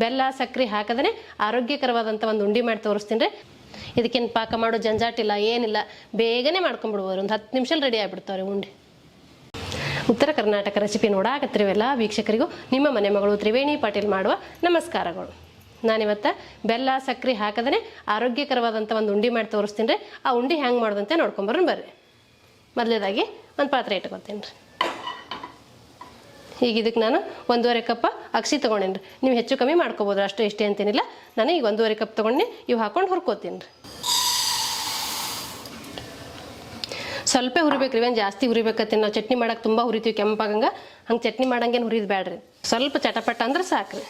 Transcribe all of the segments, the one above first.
ಬೆಲ್ಲ ಸಕ್ಕರೆ ಹಾಕದೇ ಆರೋಗ್ಯಕರವಾದಂಥ ಒಂದು ಉಂಡೆ ಮಾಡಿ ತೋರಿಸ್ತೀನಿ ರೀ. ಇದಕ್ಕೇನು ಪಾಕ ಮಾಡೋ ಜಂಜಾಟಿಲ್ಲ, ಏನಿಲ್ಲ, ಬೇಗನೆ ಮಾಡ್ಕೊಂಡ್ಬಿಡ್ಬೋದು. ಒಂದು 10 ನಿಮಿಷಲ್ಲಿ ರೆಡಿ ಆಗಿಬಿಡ್ತಾವ್ರಿ ಉಂಡೆ. ಉತ್ತರ ಕರ್ನಾಟಕ ರೆಸಿಪಿ ನೋಡಾಕತ್ತಿರುವೆಲ್ಲ ವೀಕ್ಷಕರಿಗೂ ನಿಮ್ಮ ಮನೆ ಮಗಳು ತ್ರಿವೇಣಿ ಪಾಟೀಲ್ ಮಾಡುವ ನಮಸ್ಕಾರಗಳು. ನಾನಿವತ್ತು ಬೆಲ್ಲ ಸಕ್ಕರೆ ಹಾಕದೇ ಆರೋಗ್ಯಕರವಾದಂಥ ಒಂದು ಉಂಡೆ ಮಾಡಿ ತೋರಿಸ್ತೀನಿ ರೀ. ಆ ಉಂಡೆ ಹ್ಯಾಂಗೆ ಮಾಡೋದಂತೆ ನೋಡ್ಕೊಂಬರ್ರಿ ಬರ್ರಿ. ಮೊದಲೇದಾಗಿ ಒಂದು ಪಾತ್ರೆ ಇಟ್ಕೊತೀನಿ ರೀ. ಈಗ ಇದಕ್ಕೆ ನಾನು 1.5 ಕಪ್ ಅಕ್ಕಿ ತೊಗೊಂಡೇನಿ ರೀ. ನೀವು ಹೆಚ್ಚು ಕಮ್ಮಿ ಮಾಡ್ಕೋಬೋದು, ಅಷ್ಟು ಇಷ್ಟೇ ಅಂತೇನಿಲ್ಲ. ನಾನು ಈಗ 1.5 ಕಪ್ ತೊಗೊಂಡು ಇವು ಹಾಕೊಂಡು ಹುರ್ಕೋತೀನಿ ರೀ. ಸ್ವಲ್ಪ ಹುರಿಬೇಕು ರೀ, ಏನು ಜಾಸ್ತಿ ಹುರಿಬೇಕತ್ತೀನಿ. ನಾವು ಚಟ್ನಿ ಮಾಡಕ್ಕೆ ತುಂಬ ಹುರಿತೀವಿ ಕೆಂಪಾಗಂಗೆ, ಹಂಗೆ ಚಟ್ನಿ ಮಾಡಂಗೇನು ಹುರಿದು ಬೇಡ್ರಿ. ಸ್ವಲ್ಪ ಚಟಪಟ ಅಂದ್ರೆ ಸಾಕು ರೀ.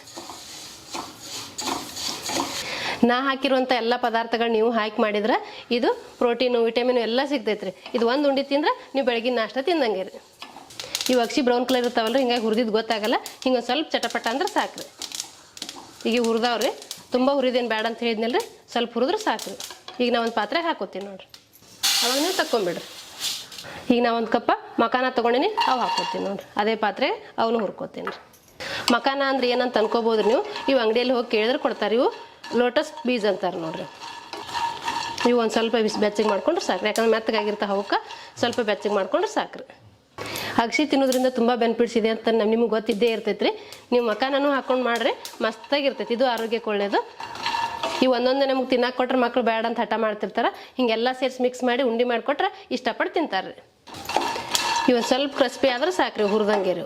ನಾ ಹಾಕಿರುವಂಥ ಎಲ್ಲ ಪದಾರ್ಥಗಳು ನೀವು ಹಾಕಿ ಮಾಡಿದ್ರೆ ಇದು ಪ್ರೋಟೀನು ವಿಟಮಿನು ಎಲ್ಲ ಸಿಗ್ತೈತೆ ರೀ. ಇದು ಒಂದು ಉಂಡೆ ತಿಂದ್ರೆ ನೀವು ಬೆಳಗಿನ ನಾಷ್ಟ ತಿಂದಂಗೆ ರೀ. ಇವು ಅಕ್ಷಿ ಬ್ರೌನ್ ಕಲರ್ ಇರ್ತಾವಲ್ಲ ರೀ, ಹಿಂಗಾಗಿ ಹುರಿದಿದ್ದು ಗೊತ್ತಾಗಲ್ಲ. ಹಿಂಗೆ ಒಂದು ಸ್ವಲ್ಪ ಚಟಪಟ ಅಂದ್ರೆ ಸಾಕು ರೀ. ಈಗ ಹುರಿದಾವ್ರಿ, ತುಂಬ ಹುರಿದೇನು ಬೇಡ ಅಂತ ಹೇಳಿದ್ನಲ್ಲ ರೀ, ಸ್ವಲ್ಪ ಹುರಿದ್ರೆ ಸಾಕು ರೀ. ಈಗ ನಾ ಒಂದು ಪಾತ್ರೆಗೆ ಹಾಕೋತೀನಿ ನೋಡಿರಿ. ಅವಾಗ ನೀವು ತಕ್ಕೊಂಬಿಡ್ರಿ. ಈಗ ನಾ 1 ಕಪ್ ಮಕಾನ ತೊಗೊಂಡಿನಿ, ಅವು ಹಾಕೋತೀನಿ ನೋಡಿರಿ. ಅದೇ ಪಾತ್ರೆಗೆ ಅವನು ಹುರ್ಕೋತೀನಿ ರೀ. ಮಕಾನ ಅಂದ್ರೆ ಏನಂತ ಅನ್ಕೋಬೋದು ನೀವು. ಇವು ಅಂಗಡಿಯಲ್ಲಿ ಹೋಗಿ ಕೇಳಿದ್ರೆ ಕೊಡ್ತಾರೆ. ಇವು ಲೋಟಸ್ ಬೀಜ ಅಂತಾರೆ ನೋಡಿರಿ. ಇವು ಒಂದು ಸ್ವಲ್ಪ ಬೆಚ್ಚಗೆ ಮಾಡ್ಕೊಂಡ್ರೆ ಸಾಕು. ಯಾಕಂದ್ರೆ ಮೆತ್ತಗಾಗಿರ್ತಾವೆ, ಅವಕ್ಕೆ ಸ್ವಲ್ಪ ಬೆಚ್ಚಗೆ ಮಾಡ್ಕೊಂಡ್ರೆ ಸಾಕು ರೀ. ಅಗಸಿ ತಿನ್ನೋದ್ರಿಂದ ತುಂಬ ಬೆನಿಫಿಟ್ಸ್ ಇದೆ ಅಂತ ನಿಮಗೆ ಗೊತ್ತಿದ್ದೇ ಇರ್ತೈತೆ ರೀ. ನೀವು ಮಕಾನೂ ಹಾಕೊಂಡು ಮಾಡ್ರಿ, ಮಸ್ತಾಗಿರ್ತೈತಿ. ಇದು ಆರೋಗ್ಯಕ್ಕೆ ಒಳ್ಳೆಯದು. ಇವು ಒಂದೊಂದೇ ನಮಗೆ ತಿನ್ನಕ್ಕೆ ಕೊಟ್ರೆ ಮಕ್ಕಳು ಬೇಡ ಅಂತ ಹಠ ಮಾಡ್ತಿರ್ತಾರೆ. ಹಿಂಗೆಲ್ಲ ಸೇರಿಸಿ ಮಿಕ್ಸ್ ಮಾಡಿ ಉಂಡೆ ಮಾಡಿಕೊಟ್ರೆ ಇಷ್ಟಪಟ್ಟು ತಿಂತಾರೆ ರೀ. ಇವು ಸ್ವಲ್ಪ ಕ್ರಿಸ್ಪಿ ಆದ್ರೆ ಸಾಕು ರೀ, ಹುರಿದಂಗೆ ರೀ.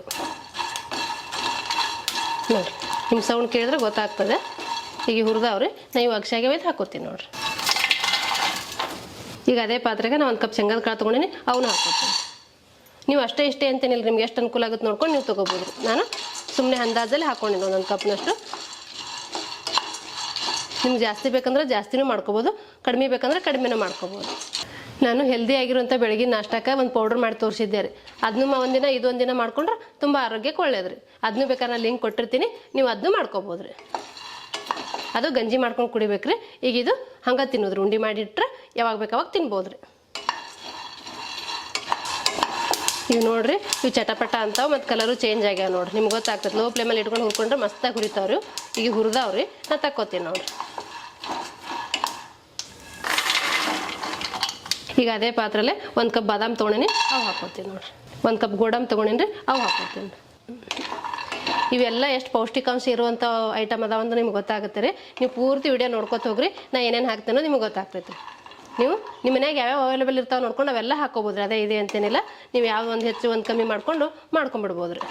ನೋಡಿರಿ, ನಿಮ್ಮ ಸೌಂಡ್ ಕೇಳಿದ್ರೆ ಗೊತ್ತಾಗ್ತದೆ. ಈಗ ಹುರಿದವ್ರಿ, ನಾ ಇವು ಅಗಸಿಯಾಗೆ ಒಯ್ದು ಹಾಕೋತೀನಿ ನೋಡಿರಿ. ಈಗ ಅದೇ ಪಾತ್ರೆಗೆ ನಾನು 1 ಕಪ್ ಶೇಂಗಾದ ಕಾಳು ತೊಗೊಂಡಿನಿ, ಅವನು ಹಾಕೋತೀನಿ. ನೀವು ಅಷ್ಟೇ ಇಷ್ಟೇ ಅಂತೇನಿಲ್ಲ, ನಿಮ್ಗೆ ಎಷ್ಟು ಅನುಕೂಲ ಆಗುತ್ತೆ ನೋಡ್ಕೊಂಡು ನೀವು ತೊಗೋಬೋದು ರೀ. ನಾನು ಸುಮ್ಮನೆ ಅಂದಾಜಲ್ಲಿ ಹಾಕ್ಕೊಂಡಿದ್ದೆ 1 ಕಪ್ನಷ್ಟು. ನಿಮ್ಗೆ ಜಾಸ್ತಿ ಬೇಕಂದ್ರೆ ಜಾಸ್ತಿನೂ ಮಾಡ್ಕೋಬೋದು, ಕಡಿಮೆ ಬೇಕಂದ್ರೆ ಕಡಿಮೆನೂ ಮಾಡ್ಕೋಬೋದು. ನಾನು ಹೆಲ್ದಿ ಆಗಿರುವಂಥ ಬೆಳಗಿನ ನಾಷ್ಟಕ್ಕೆ ಒಂದು ಪೌಡ್ರ್ ಮಾಡಿ ತೋರಿಸಿದ್ದೆ ರೀ. ಅದನ್ನು ಒಂದಿನ ಇದು ಒಂದಿನ ಮಾಡ್ಕೊಂಡ್ರೆ ತುಂಬ ಆರೋಗ್ಯಕ್ಕೆ ಒಳ್ಳೇದು ರೀ. ಅದನ್ನೂ ಬೇಕಾದ್ರೆ ನಾನು ಲಿಂಕ್ ಕೊಟ್ಟಿರ್ತೀನಿ, ನೀವು ಅದನ್ನೂ ಮಾಡ್ಕೋಬೋದು ರೀ. ಅದು ಗಂಜಿ ಮಾಡ್ಕೊಂಡು ಕುಡಿಬೇಕ್ರಿ. ಈಗ ಇದು ಹಂಗೆ ತಿನ್ನೋದ್ರಿ, ಉಂಡೆ ಮಾಡಿಟ್ರೆ ಯಾವಾಗ ಬೇಕಾವಾಗ ತಿನ್ಬೋದು ರೀ. ಇವು ನೋಡಿರಿ, ಇವು ಚಟಪಟ ಅಂತಾವೆ ಮತ್ತು ಕಲರು ಚೇಂಜ್ ಆಗ್ಯಾವ ನೋಡಿರಿ. ನಿಮ್ಗೆ ಗೊತ್ತಾಗ್ತದೆ. ಲೋ ಫ್ಲೇಮಲ್ಲಿ ಇಟ್ಕೊಂಡು ಹುರ್ಕೊಂಡ್ರೆ ಮಸ್ತಾಗಿ ಹುರಿತಾವ್ರಿ. ಈಗ ಹುರಿದಾವ್ರಿ, ನಾನು ತಕ್ಕೋತೀನಿ ನೋಡಿರಿ. ಈಗ ಅದೇ ಪಾತ್ರೆಲೆ 1 ಕಪ್ ಬಾದಾಮ್ ತೊಗೊಂಡಿನಿ, ಅವು ಹಾಕೋತೀನಿ ನೋಡಿರಿ. 1 ಕಪ್ ಗೋಡಂಬಿ ತೊಗೊಂಡಿನಿ ರೀ, ಅವು ಹಾಕೋತೀನಿ. ಇವೆಲ್ಲ ಎಷ್ಟು ಪೌಷ್ಟಿಕಾಂಶ ಇರುವಂಥ ಐಟಮ್ ಅದಾವ ಅಂತ ನಿಮ್ಗೆ ಗೊತ್ತಾಗುತ್ತೆ ರೀ. ನೀವು ಪೂರ್ತಿ ವಿಡಿಯೋ ನೋಡ್ಕೊತ ಹೋಗ್ರಿ. ನಾ ಏನೇನು ಹಾಕ್ತೇನೋ ನಿಮ್ಗೆ ಗೊತ್ತಾಗ್ತೈತೆ ರೀ. ನೀವು ನಿಮ್ಮ ಮನೆಯಾಗ ಯಾವ್ಯಾವ ಅವೈಲೇಬಲ್ ಇರ್ತಾವೆ ನೋಡ್ಕೊಂಡು ಅವೆಲ್ಲ ಹಾಕೋಬೋದು ರೀ. ಅದೇ ಇದೆ ಅಂತೇನಿಲ್ಲ. ನೀವು ಯಾವ್ದು ಒಂದು ಹೆಚ್ಚು ಒಂದು ಕಮ್ಮಿ ಮಾಡ್ಕೊಂಬಿಡ್ಬೋದು ರೀ.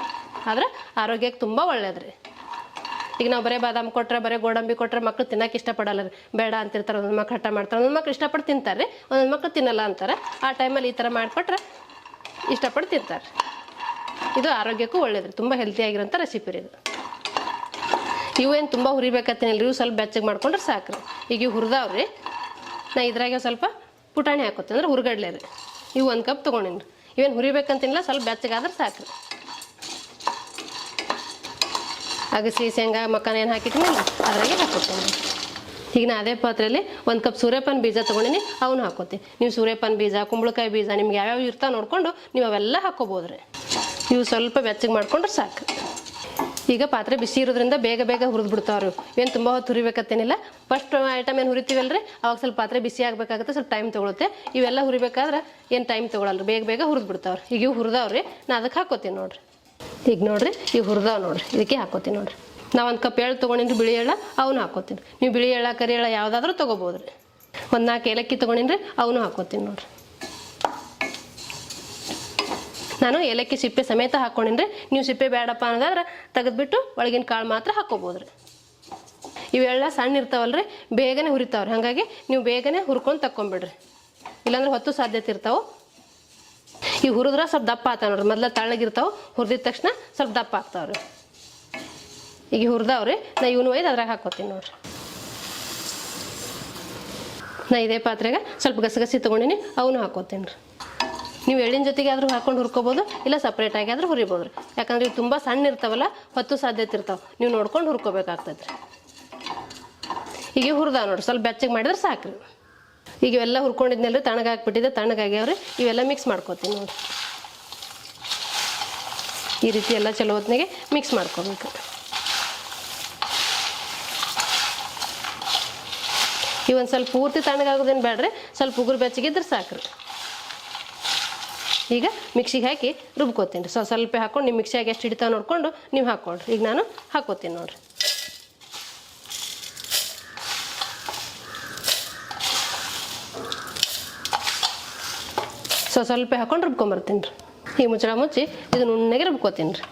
ಆದ್ರೆ ಆರೋಗ್ಯಕ್ಕೆ ತುಂಬ ಒಳ್ಳೇದು ರೀ. ಈಗ ನಾವು ಬರೀ ಬಾದಾಮ್ ಕೊಟ್ಟರೆ, ಬರೀ ಗೋಡಂಬಿ ಕೊಟ್ಟರೆ ಮಕ್ಕಳು ತಿನ್ನೋಕೆ ಇಷ್ಟಪಡಲ್ಲ ರೀ. ಬೇಡ ಅಂತಿರ್ತಾರೆ. ಒಂದೊಂದು ಮಕ್ಳು ಹಠ ಮಾಡ್ತಾರೆ, ಒಂದೊಂದು ಮಕ್ಳು ಇಷ್ಟಪಟ್ಟು ತಿಂತಾರೆ ರೀ, ಒಂದೊಂದು ಮಕ್ಳು ತಿನ್ನಲ್ಲ ಅಂತಾರೆ. ಆ ಟೈಮಲ್ಲಿ ಈ ಥರ ಮಾಡಿಕೊಟ್ರೆ ಇಷ್ಟಪಟ್ಟು ತಿಂತಾರೆ. ಇದು ಆರೋಗ್ಯಕ್ಕೂ ಒಳ್ಳೇದು ರೀ. ತುಂಬ ಹೆಲ್ತಿಯಾಗಿರೋಂಥ ರೆಸಿಪಿ ರೀ ಇದು. ಇವೇನು ತುಂಬ ಹುರಿಬೇಕತ್ತೇನಿಲ್ಲ ರೀ, ಇವು ಸ್ವಲ್ಪ ಬೆಚ್ಚಗೆ ಮಾಡ್ಕೊಂಡ್ರೆ ಸಾಕು ರೀ. ಈಗ ಇವು ಹುರಿದಾವ್ರಿ, ನಾ ಇದ್ರಾಗೆ ಸ್ವಲ್ಪ ಪುಟಾಣಿ ಹಾಕೋತೀನಿ, ಅಂದ್ರೆ ಹುರ್ಗಡ್ಲೆ ರೀ. ಇವು 1 ಕಪ್ ತೊಗೊಂಡಿನಿ ರೀ. ಇವೇನು ಹುರಿಬೇಕಂತಿಲ್ಲ, ಸ್ವಲ್ಪ ಬೆಚ್ಚಗಾದ್ರೆ ಸಾಕು ರೀ. ಅಗಸಿ ಶೇಂಗಾ ಮಕಾನ ಏನು ಹಾಕಿಟ್ಟಿನಲ್ಲ ಅದ್ರಾಗೆ ಹಾಕೋತೀನಿ. ಈಗ ನಾ ಅದೇ ಪಾತ್ರೆಯಲ್ಲಿ 1 ಕಪ್ ಸೂರ್ಯಪಾನ ಬೀಜ ತೊಗೊಂಡಿನಿ, ಅವನು ಹಾಕೋತೀನಿ. ನೀವು ಸೂರ್ಯಪಾನ ಬೀಜ, ಕುಂಬಳಕಾಯಿ ಬೀಜ, ನಿಮ್ಗೆ ಯಾವ್ಯಾವ ಇರ್ತಾವೆ ನೋಡ್ಕೊಂಡು ನೀವು ಅವೆಲ್ಲ ಹಾಕೋಬೋದು ರೀ. ಇವು ಸ್ವಲ್ಪ ಬೆಚ್ಚಗೆ ಮಾಡ್ಕೊಂಡ್ರೆ ಸಾಕು. ಈಗ ಪಾತ್ರೆ ಬಿಸಿ ಇರೋದ್ರಿಂದ ಬೇಗ ಬೇಗ ಹುರಿದು ಬಿಡ್ತಾವ್ರಿ. ಏನು ತುಂಬ ಹೊತ್ತು ಹುರಿಬೇಕತ್ತೇನಿಲ್ಲ. ಫಸ್ಟ್ ಐಟಮ್ ಏನು ಹುರಿತೀವಲ್ಲ ರೀ, ಅವಾಗ ಸ್ವಲ್ಪ ಪಾತ್ರೆ ಬಿಸಿ ಆಗಬೇಕಾಗುತ್ತೆ, ಸ್ವಲ್ಪ ಟೈಮ್ ತೊಗೊಳುತ್ತೆ. ಇವೆಲ್ಲ ಹುರಿಬೇಕಾದ್ರೆ ಏನು ಟೈಮ್ ತೊಗೊಳಲ್ಲ, ಬೇಗ ಬೇಗ ಹುರಿದು ಬಿಡ್ತಾವ್ರಿ. ಈಗ ಇವು ಹುರಿದಾವ್ರಿ, ನಾ ಅದಕ್ಕೆ ಹಾಕೋತೀನಿ ನೋಡಿರಿ. ಈಗ ನೋಡಿರಿ, ಈಗ ಹುರಿದಾವ್ ನೋಡಿರಿ, ಇದಕ್ಕೆ ಹಾಕೋತೀನಿ ನೋಡಿರಿ. ನಾ 1 ಕಪ್ ಎಳ್ಳು ತೊಗೊಂಡಿನಿ, ಬಿಳಿ ಎಳ್ಳು, ಅವನು ಹಾಕೋತೀನಿ. ನೀವು ಬಿಳಿ ಎಳ್ಳು ಕರಿ ಎಳ್ಳು ಯಾವುದಾದ್ರೂ ತೊಗೋಬೋದು ರೀ. 4 ಏಲಕ್ಕಿ ತೊಗೊಂಡಿನಿ ರೀ, ಅವನು ಹಾಕೋತೀನಿ ನೋಡಿರಿ. ನಾನು ಏಲಕ್ಕಿ ಸಿಪ್ಪೆ ಸಮೇತ ಹಾಕ್ಕೊಂಡಿನಿ ರೀ. ನೀವು ಸಿಪ್ಪೆ ಬೇಡಪ್ಪ ಅನ್ನೋದಾದ್ರೆ ತೆಗೆದ್ಬಿಟ್ಟು ಒಳಗಿನ ಕಾಳು ಮಾತ್ರ ಹಾಕ್ಕೋಬೋದು ರೀ. ಇವೆಲ್ಲ ಸಣ್ಣ ಇರ್ತಾವಲ್ಲ ರೀ, ಬೇಗನೆ ಹುರಿತಾವ್ರಿ. ಹಾಗಾಗಿ ನೀವು ಬೇಗನೆ ಹುರ್ಕೊಂಡು ತಕ್ಕೊಂಬಿಡ್ರಿ, ಇಲ್ಲಾಂದ್ರೆ ಹೊತ್ತು ಸಾಧ್ಯತೆ ಇರ್ತಾವೆ. ಈ ಹುರಿದ್ರೆ ಸ್ವಲ್ಪ ದಪ್ಪ ಆಗ್ತಾವೆ ನೋಡ್ರಿ. ಮೊದಲ ತಳ್ಳಗಿರ್ತಾವೆ, ಹುರಿದಿದ ತಕ್ಷಣ ಸ್ವಲ್ಪ ದಪ್ಪ ಆಗ್ತಾವ್ರಿ. ಈಗ ಹುರಿದಾವ್ರಿ, ನಾ ಇವನು ಒಯ್ದು ಅದ್ರಾಗ ಹಾಕೋತೀನಿ ನೋಡ್ರಿ. ನಾ ಇದೇ ಪಾತ್ರೆಗೆ ಸ್ವಲ್ಪ ಗಸಗಸಿ ತೊಗೊಂಡಿನಿ, ಅವನು ಹಾಕೋತೀನಿ ರೀ. ನೀವು ಎಳ್ಳಿನ ಜೊತೆಗೆ ಆದರೂ ಹಾಕೊಂಡು ಹುರ್ಕೋಬೋದು, ಇಲ್ಲ ಸಪ್ರೇಟಾಗಿ ಆದರೂ ಹುರಿಬೋದು ರೀ. ಯಾಕಂದ್ರೆ ಇವು ತುಂಬ ಸಣ್ಣ ಇರ್ತಾವಲ್ಲ, ಹೊತ್ತು ಸಾಧ್ಯತೆ ಇರ್ತಾವೆ. ನೀವು ನೋಡ್ಕೊಂಡು ಹುರ್ಕೋಬೇಕಾಗ್ತದೆ ರೀ. ಈಗ ಹುರಿದಾವ ನೋಡ್ರಿ, ಸ್ವಲ್ಪ ಬೆಚ್ಚಗೆ ಮಾಡಿದ್ರೆ ಸಾಕು ರೀ. ಈಗ ಇವೆಲ್ಲ ಹುರ್ಕೊಂಡಿದ್ನೆಲ್ಲ ತಣ್ಣಗಾಕ್ಬಿಟ್ಟಿದೆ, ತಣ್ಣಗಾಗ್ಯಾವ್ರಿ. ಇವೆಲ್ಲ ಮಿಕ್ಸ್ ಮಾಡ್ಕೋತೀನಿ ನೋಡಿ. ಈ ರೀತಿ ಎಲ್ಲ ಚಲೋ ಹೊತ್ತಿನಾಗೆ ಮಿಕ್ಸ್ ಮಾಡ್ಕೋಬೇಕು. ಇವೊಂದು ಸ್ವಲ್ಪ ಪೂರ್ತಿ ತಣ್ಣಗಾಗೋದೇನು ಬೇಡ್ರಿ, ಸ್ವಲ್ಪ ಉಗುರು ಬೆಚ್ಚಗಿದ್ರೆ ಸಾಕ್ರಿ. ಈಗ ಮಿಕ್ಸಿಗೆ ಹಾಕಿ ರುಬ್ಕೋತೀನಿ ರೀ. ಸ್ವಲ್ಪ ಹಾಕ್ಕೊಂಡು ನಿಮ್ಮ ಮಿಕ್ಸಿಯಾಗಿ ಎಷ್ಟು ಹಿಡಿತಾವೆ ನೋಡ್ಕೊಂಡು ನೀವು ಹಾಕ್ಕೊಳ್ರಿ. ಈಗ ನಾನು ಹಾಕ್ಕೋತೀನಿ ನೋಡಿರಿ. ಸ್ವಲ್ಪ ಹಾಕ್ಕೊಂಡು ರುಬ್ಕೊಂಬರ್ತೀನಿ ರೀ. ಈಗ ಮುಚ್ಚಳ ಮುಚ್ಚಿ ಇದು ನುಣ್ಣಗೆ ರುಬ್ಕೋತೀನಿ ರೀ.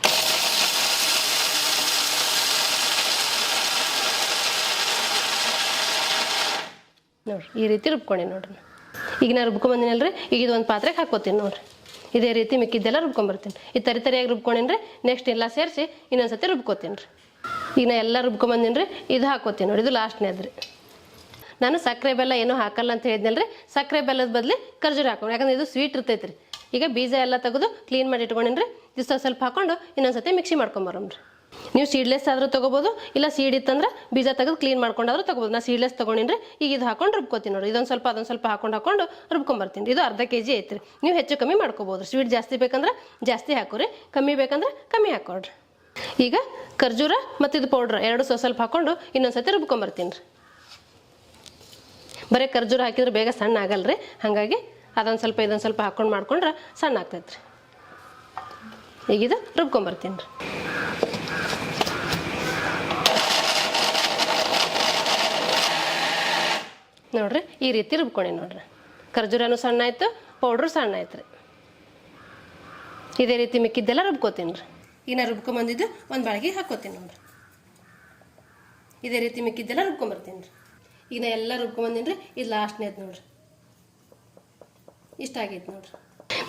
ನೋಡಿರಿ ಈ ರೀತಿ ರುಬ್ಕೊಂಡಿ ನೋಡ್ರಿ. ಈಗ ನಾನು ರುಬ್ಕೊಂಬಂದಿನಲ್ರಿ, ಈಗ ಇದು ಒಂದು ಪಾತ್ರೆಗೆ ಹಾಕ್ಕೋತೀನಿ ನೋಡಿರಿ. ಇದೇ ರೀತಿ ಮಿಕ್ಕಿದ್ದೆಲ್ಲ ರುಬ್ಕೊಂಬರ್ತೀನಿ. ಈ ತರಿಯಾಗಿ ರುಬ್ಕೊಂಡೇನ್ರಿ. ನೆಕ್ಸ್ಟ್ ಎಲ್ಲ ಸೇರಿಸಿ ಇನ್ನೊಂದ್ಸತಿ ರುಬ್ಕೋತೀನಿ ರೀ. ಈಗ ನಾ ಎಲ್ಲ ರುಬ್ಕೊಂಬಂದಿನಿ ರೀ. ಇದು ಹಾಕ್ಕೋತೀನಿ ನೋಡಿ, ಇದು ಲಾಸ್ಟ್ನೇದು ರೀ. ನಾನು ಸಕ್ಕರೆ ಬೆಲ್ಲ ಏನೂ ಹಾಕಲ್ಲ ಅಂತ ಹೇಳಿದ್ನಲ್ರಿ. ಸಕ್ಕರೆ ಬೆಲ್ಲದ ಬದಲು ಖರ್ಜೂರ ಹಾಕೊಂಡು, ಯಾಕಂದ್ರೆ ಇದು ಸ್ವೀಟ್ ಇರ್ತೈತೆ ರೀ. ಈಗ ಬೀಜ ಎಲ್ಲ ತೆಗೆದು ಕ್ಲೀನ್ ಮಾಡಿ ಇಟ್ಕೊಂಡೇನ್ರಿ. ಇದು ಸ್ವಲ್ಪ ಹಾಕೊಂಡು ಇನ್ನೊಂದ್ಸತಿ ಮಿಕ್ಸಿ ಮಾಡ್ಕೊಂಬರಮ್ರಿ. ನೀವು ಸೀಡ್ಲೆಸ್ ಆದರೂ ತೊಗೋಬೋದು, ಇಲ್ಲ ಸೀಡ್ ಇತ್ತಂದ್ರೆ ಬೀಜ ತೆಗೆದು ಕ್ಲೀನ್ ಮಾಡ್ಕೊಂಡಾದ್ರೂ ತೊಗೋಬೋದು. ನಾ ಸೀಡ್ಲೆಸ್ ತೊಗೊಂಡಿನ್ರಿ. ಈಗ ಇದು ಹಾಕೊಂಡು ರುಬ್ಕೋತೀನಿ ನೋಡಿ. ಇದೊಂದು ಸ್ವಲ್ಪ ಅದೊಂದು ಸ್ವಲ್ಪ ಹಾಕೊಂಡು ರುಬ್ಕೊಂಬರ್ತೀನಿ. ಇದು ಅರ್ಧ kg ಐತ್ರಿ. ನೀವು ಹೆಚ್ಚು ಕಮ್ಮಿ ಮಾಡ್ಕೋಬೋದು. ಸ್ವೀಟ್ ಜಾಸ್ತಿ ಬೇಕಂದ್ರೆ ಜಾಸ್ತಿ ಹಾಕೋರಿ, ಕಮ್ಮಿ ಬೇಕಂದ್ರೆ ಕಮ್ಮಿ ಹಾಕೊಳ್ರಿ. ಈಗ ಖರ್ಜೂರ ಮತ್ತು ಇದು ಪೌಡ್ರ್ ಎರಡು ಸ್ವಲ್ಪ ಹಾಕೊಂಡು ಇನ್ನೊಂದ್ಸತಿ ರುಬ್ಕೊಂಬರ್ತೀನಿ ರೀ. ಬರೀ ಖರ್ಜೂರ ಹಾಕಿದ್ರೆ ಬೇಗ ಸಣ್ಣ ಆಗಲ್ರಿ. ಹಾಗಾಗಿ ಅದೊಂದು ಸ್ವಲ್ಪ ಇದೊಂದು ಸ್ವಲ್ಪ ಹಾಕೊಂಡು ಮಾಡ್ಕೊಂಡ್ರೆ ಸಣ್ಣ ಆಗ್ತೈತ್ರಿ. ಈಗ ಇದು ರುಬ್ಕೊಂಬರ್ತೀನಿ ರೀ. ನೋಡ್ರಿ ಈ ರೀತಿ ರುಬ್ಕೊಂಡಿ ನೋಡ್ರಿ. ಖರ್ಜೂರನೂ ಸಣ್ಣ ಆಯ್ತು, ಪೌಡ್ರು ಸಣ್ಣ ಆಯ್ತು ರೀ. ಇದೇ ರೀತಿ ಮಿಕ್ಕಿದ್ದೆಲ್ಲ ರುಬ್ಕೋತೀನಿ ರೀ. ಈಗ ನಾ ರುಬ್ಕೊಂಬಂದಿದ್ದು ಒಂದು ಬಾಳಿಗೆ ಹಾಕ್ಕೋತೀನಿ ನೋಡ್ರಿ. ಇದೇ ರೀತಿ ಮಿಕ್ಕಿದ್ದೆಲ್ಲ ರುಬ್ಕೊಂಬರ್ತೀನಿ ರೀ. ಈಗ ನಾ ಎಲ್ಲ ರುಬ್ಕೊಂಬಂದಿನಿ ರೀ. ಇದು ಲಾಸ್ಟ್ನೇದು ನೋಡ್ರಿ. ಇಷ್ಟ ಆಗೈತೆ ನೋಡ್ರಿ.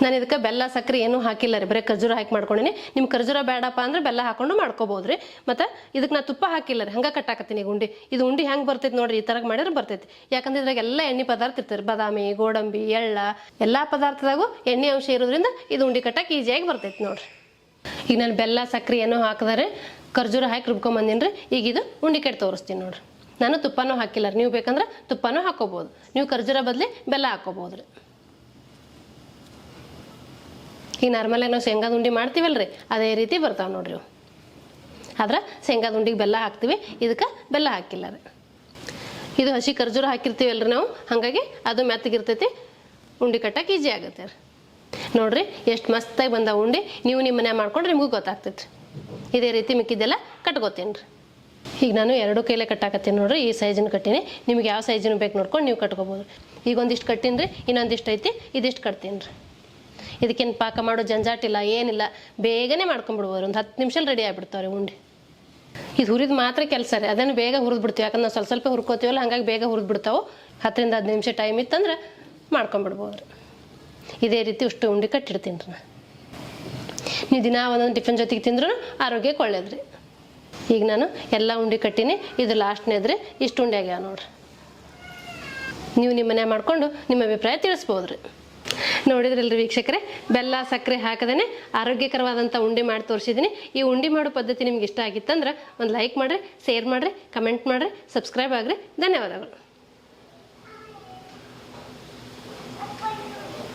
ನಾನು ಇದಕ್ಕೆ ಬೆಲ್ಲ ಸಕ್ಕರೆ ಏನೂ ಹಾಕಿಲ್ಲ ರೀ, ಬರೀ ಖರ್ಜೂರ ಹಾಕಿ ಮಾಡ್ಕೊಂಡಿನಿ. ನಿಮ್ಮ ಖರ್ಜೂರ ಬೇಡಪ್ಪ ಅಂದ್ರೆ ಬೆಲ್ಲ ಹಾಕೊಂಡು ಮಾಡ್ಕೋಬೋದು ರೀ. ಮತ್ತು ಇದಕ್ಕೆ ನಾ ತುಪ್ಪ ಹಾಕಿಲ್ಲ ರೀ, ಹಂಗೆ ಕಟ್ಟಾಕತ್ತೀನಿ. ಈಗ ಉಂಡಿ ಇದು ಉಂಡಿ ಹೆಂಗೆ ಬರ್ತೈತೆ ನೋಡಿರಿ, ಈ ಥರ ಮಾಡಿದ್ರೆ ಬರ್ತೈತಿ. ಯಾಕಂದ್ರೆ ಇದ್ರಾಗ ಎಲ್ಲ ಎಣ್ಣೆ ಪದಾರ್ಥ ಇರ್ತಾರೆ. ಬಾದಾಮಿ, ಗೋಡಂಬಿ, ಎಳ್ಳ ಎಲ್ಲ ಪದಾರ್ಥದಾಗೂ ಎಣ್ಣೆ ಅಂಶ ಇರೋದ್ರಿಂದ ಇದು ಉಂಡಿ ಕಟ್ಟಕ್ಕೆ ಈಸಿಯಾಗಿ ಬರ್ತೈತಿ ನೋಡ್ರಿ. ಈಗ ನಾನು ಬೆಲ್ಲ ಸಕ್ಕರೆ ಏನೋ ಹಾಕಿದ್ರೆ ಖರ್ಜೂರ ಹಾಕಿ ರುಬ್ಕೊಂಬಂದಿನಿ ರೀ. ಈಗ ಇದು ಉಂಡಿ ಕಟ್ಟಿ ತೋರಿಸ್ತೀನಿ ನೋಡ್ರಿ. ನಾನು ತುಪ್ಪನೂ ಹಾಕಿಲ್ಲ ರೀ. ನೀವು ಬೇಕಂದ್ರೆ ತುಪ್ಪನೂ ಹಾಕೋಬೋದು. ನೀವು ಖರ್ಜೂರ ಬದಲಿ ಬೆಲ್ಲ ಹಾಕೋಬೋದು ರೀ. ಈಗ ನಾರ್ಮಲಾಗಿ ನಾವು ಶೇಂಗಾದ ಉಂಡಿ ಮಾಡ್ತೀವಲ್ರಿ, ಅದೇ ರೀತಿ ಬರ್ತಾವೆ ನೋಡ್ರಿ. ಆದ್ರೆ ಶೇಂಗಾದ ಉಂಡಿಗೆ ಬೆಲ್ಲ ಹಾಕ್ತೀವಿ, ಇದಕ್ಕೆ ಬೆಲ್ಲ ಹಾಕಿಲ್ಲ ರೀ. ಇದು ಹಸಿ ಖರ್ಜೂರ ಹಾಕಿರ್ತೀವಲ್ರಿ ನಾವು, ಹಾಗಾಗಿ ಅದು ಮೆತ್ತಗಿರ್ತೈತಿ, ಉಂಡಿ ಕಟ್ಟಕ್ಕೆ ಈಜಿ ಆಗುತ್ತೆ ರೀ. ನೋಡ್ರಿ ಎಷ್ಟು ಮಸ್ತಾಗಿ ಬಂದ ಉಂಡಿ. ನೀವು ನಿಮ್ಮ ಮನೆ ಮಾಡ್ಕೊಂಡ್ರೆ ನಿಮಗೂ ಗೊತ್ತಾಗ್ತೈತಿ. ಇದೇ ರೀತಿ ಮಿಕ್ಕಿದ್ದೆಲ್ಲ ಕಟ್ಕೋತೀನಿ ರೀ. ಈಗ ನಾನು 2 ಕೈಲೇ ಕಟ್ಟಾಕತ್ತೀನಿ ನೋಡ್ರಿ. ಈ ಸೈಜಿನ ಕಟ್ಟೀನಿ. ನಿಮ್ಗೆ ಯಾವ ಸೈಜಿನ ಬೇಕು ನೋಡ್ಕೊಂಡು ನೀವು ಕಟ್ಕೋಬೋದು. ಈಗ ಒಂದಿಷ್ಟು ಕಟ್ಟೀನಿ ರೀ, ಇನ್ನೊಂದಿಷ್ಟು ಐತಿ, ಇದಿಷ್ಟು ಕಟ್ತೀನಿ ರೀ. ಇದಕ್ಕೇನು ಪಾಕ ಮಾಡೋ ಜಂಜಾಟಿಲ್ಲ, ಏನಿಲ್ಲ, ಬೇಗನೆ ಮಾಡ್ಕೊಂಡ್ಬಿಡ್ಬೋದು. ಒಂದು 10 ನಿಮಿಷಲ್ಲಿ ರೆಡಿ ಆಗಿಬಿಡ್ತಾವ್ರಿ ಉಂಡಿ. ಇದು ಹುರಿದು ಮಾತ್ರ ಕೆಲಸ ರೀ, ಅದನ್ನು ಬೇಗ ಹುರಿದು ಬಿಡ್ತೀವಿ. ಯಾಕಂದ್ರೆ ನಾವು ಸ್ವಲ್ಪ ಹುರ್ಕೋತೀವಲ್ಲ, ಹಾಗಾಗಿ ಬೇಗ ಹುರಿದು ಬಿಡ್ತಾವೆ. 10 ರಿಂದ 15 ನಿಮಿಷ ಟೈಮ್ ಇತ್ತಂದ್ರೆ ಮಾಡ್ಕೊಂಡ್ಬಿಡ್ಬೋದು ರೀ. ಇದೇ ರೀತಿ ಇಷ್ಟು ಉಂಡಿ ಕಟ್ಟಿಡ್ತೀನಿ ರೀ. ನೀವು ದಿನ ಒಂದೊಂದು ಟಿಫಿನ್ ಜೊತೆಗೆ ತಿಂದ್ರೂ ಆರೋಗ್ಯಕ್ಕೆ ಒಳ್ಳೇದ್ರಿ. ಈಗ ನಾನು ಎಲ್ಲ ಉಂಡಿ ಕಟ್ಟೀನಿ. ಇದು ಲಾಸ್ಟ್ನೇದ್ರಿ. ಇಷ್ಟು ಉಂಡೆ ಆಗ್ಯಾವ ನೋಡ್ರಿ. ನೀವು ನಿಮ್ಮ ಮನೆ ಮಾಡಿಕೊಂಡು ನಿಮ್ಮ ಅಭಿಪ್ರಾಯ ತಿಳಿಸ್ಬೋದು ರೀ. ನೋಡಿದ್ರಲ್ರಿ ವೀಕ್ಷಕರೇ, ಬೆಲ್ಲ ಸಕ್ಕರೆ ಹಾಕದೇ ಆರೋಗ್ಯಕರವಾದಂಥ ಉಂಡೆ ಮಾಡಿ ತೋರಿಸಿದ್ದೀನಿ. ಈ ಉಂಡೆ ಮಾಡೋ ಪದ್ಧತಿ ನಿಮ್ಗೆ ಇಷ್ಟ ಆಗಿತ್ತಂದ್ರೆ ಒಂದು ಲೈಕ್ ಮಾಡಿರಿ, ಶೇರ್ ಮಾಡಿರಿ, ಕಮೆಂಟ್ ಮಾಡಿರಿ, ಸಬ್ಸ್ಕ್ರೈಬ್ ಆಗಿರಿ. ಧನ್ಯವಾದಗಳು.